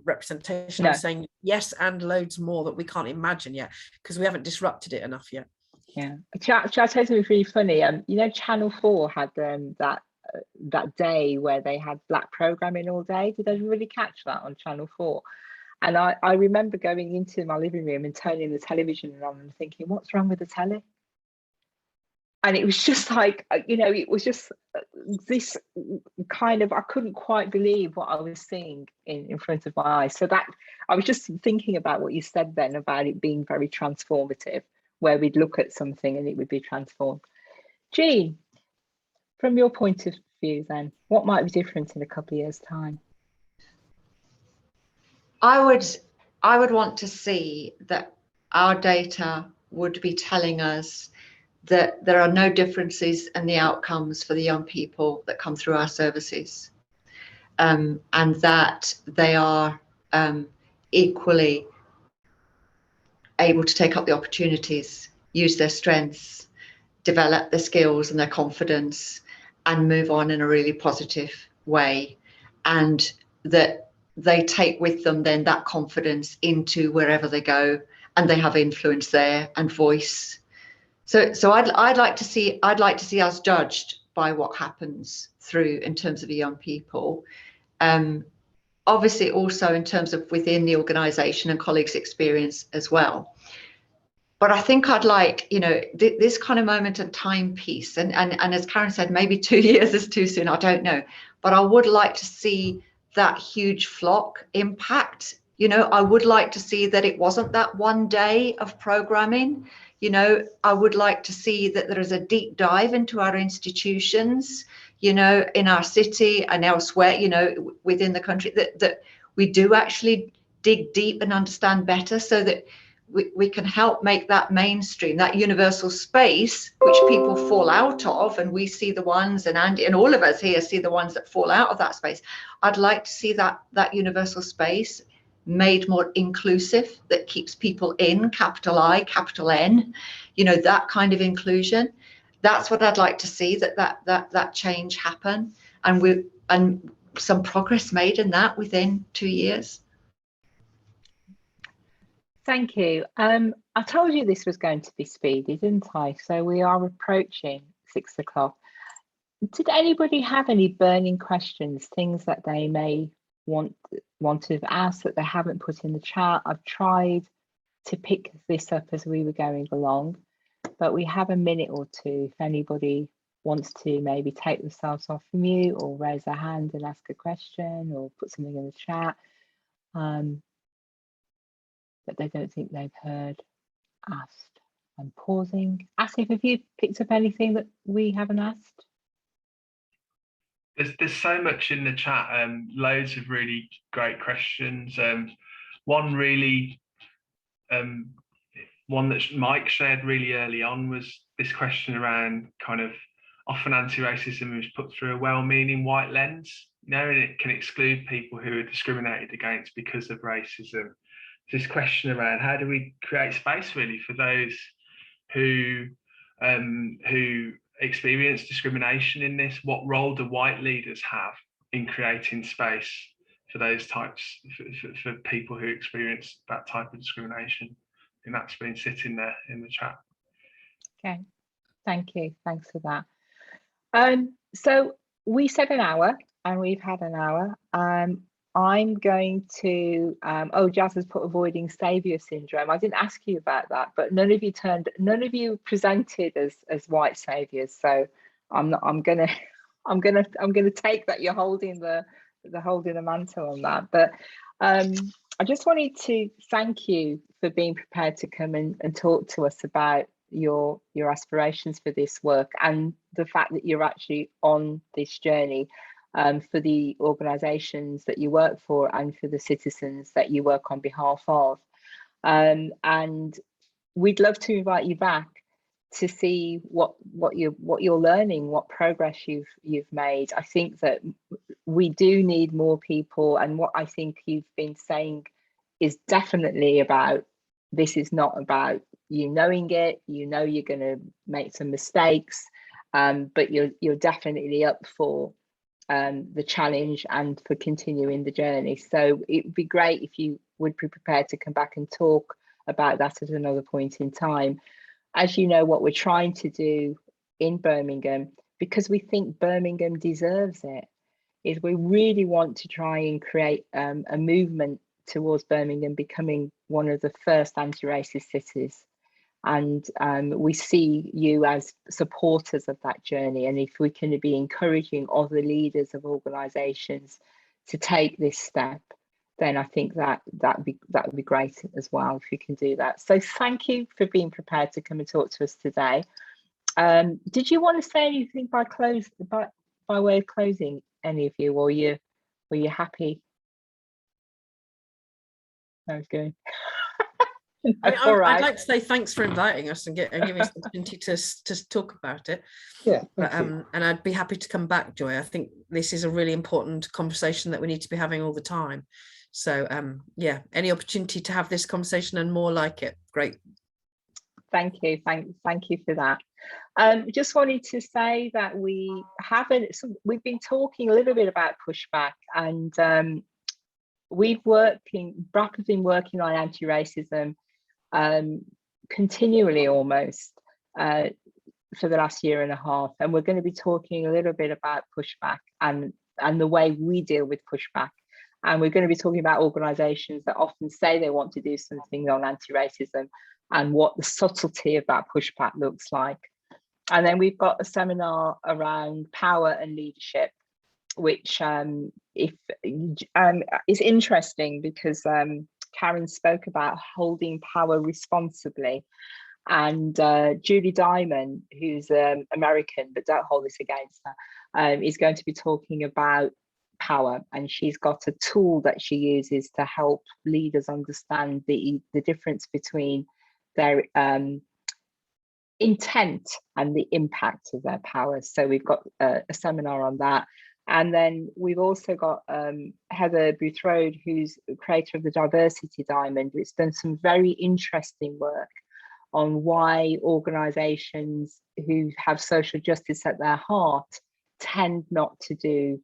representation. No. I'm saying yes, and loads more that we can't imagine yet, because we haven't disrupted it enough yet. Yeah, shall I tell you something really funny? You know, Channel 4 had that day where they had black programming all day. Did everybody catch that on Channel 4? And I remember going into my living room and turning the television on and thinking, what's wrong with the telly? And it was just like, you know, it was just this kind of, I couldn't quite believe what I was seeing in front of my eyes. So that, I was just thinking about what you said then about it being very transformative, where we'd look at something and it would be transformed. Jean, from your point of view then, what might be different in a couple of years' time? I would want to see that our data would be telling us that there are no differences in the outcomes for the young people that come through our services, and that they are equally able to take up the opportunities, use their strengths, develop their skills and their confidence, and move on in a really positive way, and that they take with them then that confidence into wherever they go, and they have influence there and voice. So I'd like to see us judged by what happens through in terms of the young people. Obviously also in terms of within the organisation and colleagues' experience as well. But I think I'd like, you know, this kind of moment in time piece, and as Karen said, maybe 2 years is too soon, I don't know. But I would like to see that huge flock impact. You know, I would like to see that it wasn't that one day of programming. You know, I would like to see that there is a deep dive into our institutions, you know, in our city and elsewhere, you know, within the country, that we do actually dig deep and understand better, so that we can help make that mainstream, that universal space, which people fall out of, and we see the ones, and Andy and all of us here see the ones that fall out of that space. I'd like to see that universal space made more inclusive, that keeps people in, capital I, capital N, you know, that kind of inclusion. That's what I'd like to see, that change happen, and some progress made in that within 2 years. Thank you. I told you this was going to be speedy, didn't I? So we are approaching 6 o'clock. Did anybody have any burning questions, things that they may want to have asked that they haven't put in the chat? I've tried to pick this up as we were going along, but we have a minute or two if anybody wants to maybe take themselves off mute or raise their hand and ask a question or put something in the chat. That they don't think they've heard asked. I'm pausing. Asif, have you picked up anything that we haven't asked? There's so much in the chat, loads of really great questions. One that Mike shared really early on was this question around kind of often anti-racism is put through a well-meaning white lens, you know, and it can exclude people who are discriminated against because of racism. This question around how do we create space really for those who experience discrimination in this? What role do white leaders have in creating space for those types, for people who experience that type of discrimination? And that's been sitting there in the chat. Okay, thank you. Thanks for that. So we said an hour, and we've had an hour. I'm going to, oh, Jazz has put avoiding saviour syndrome. I didn't ask you about that, but none of you presented as white saviours. So I'm gonna take that you're holding the mantle on that. But I just wanted to thank you for being prepared to come and talk to us about your aspirations for this work, and the fact that you're actually on this journey for the organisations that you work for and for the citizens that you work on behalf of. And we'd love to invite you back to see what you're learning, what progress you've made. I think that we do need more people, and what I think you've been saying is definitely about, this is not about you knowing it, you know you're going to make some mistakes, but you're definitely up for the challenge and for continuing the journey. So it would be great if you would be prepared to come back and talk about that at another point in time. As you know, what we're trying to do in Birmingham, because we think Birmingham deserves it, is we really want to try and create a movement towards Birmingham becoming one of the first anti-racist cities. And we see you as supporters of that journey. And if we can be encouraging other leaders of organisations to take this step, then I think that would be great as well if you can do that. So thank you for being prepared to come and talk to us today. Did you want to say anything by way of closing, any of you, or were you happy? That was good. I'd like to say thanks for inviting us and giving us the opportunity to talk about it. Yeah, and I'd be happy to come back, Joy. I think this is a really important conversation that we need to be having all the time. So yeah, any opportunity to have this conversation and more like it, great. Thank you for that. Just wanted to say that we've been talking a little bit about pushback, and BRAP has been working on anti-racism continually almost for the last year and a half, and we're going to be talking a little bit about pushback and the way we deal with pushback, and we're going to be talking about organisations that often say they want to do something on anti-racism and what the subtlety of that pushback looks like. And then we've got a seminar around power and leadership, which is interesting because Karen spoke about holding power responsibly, and Julie Diamond, who's American, but don't hold this against her, is going to be talking about power, and she's got a tool that she uses to help leaders understand the difference between their intent and the impact of their power. So we've got a seminar on that. And then we've also got Heather Boothroyd, who's the creator of the Diversity Diamond, who's done some very interesting work on why organisations who have social justice at their heart tend not to do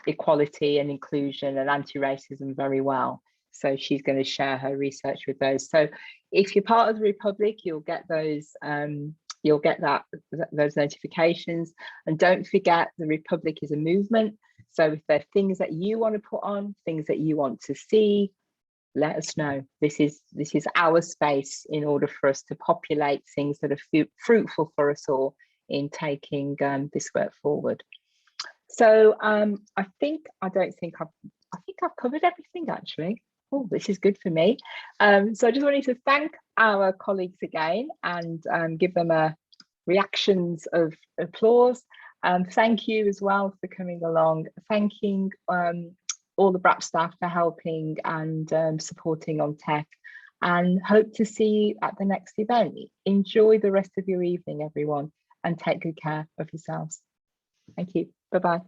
equality and inclusion and anti-racism very well. So she's going to share her research with those. So if you're part of the Republic, you'll get those. You'll get those notifications. And don't forget, the Republic is a movement. So if there are things that you want to put on, things that you want to see, let us know. This is our space in order for us to populate things that are fruitful for us all in taking this work forward. So I think I've covered everything actually. Oh, this is good for me. So I just wanted to thank our colleagues again and give them a reactions of applause. Thank you as well for coming along. Thanking all the BRAP staff for helping and supporting on tech, and hope to see you at the next event. Enjoy the rest of your evening, everyone, and take good care of yourselves. Thank you. Bye-bye.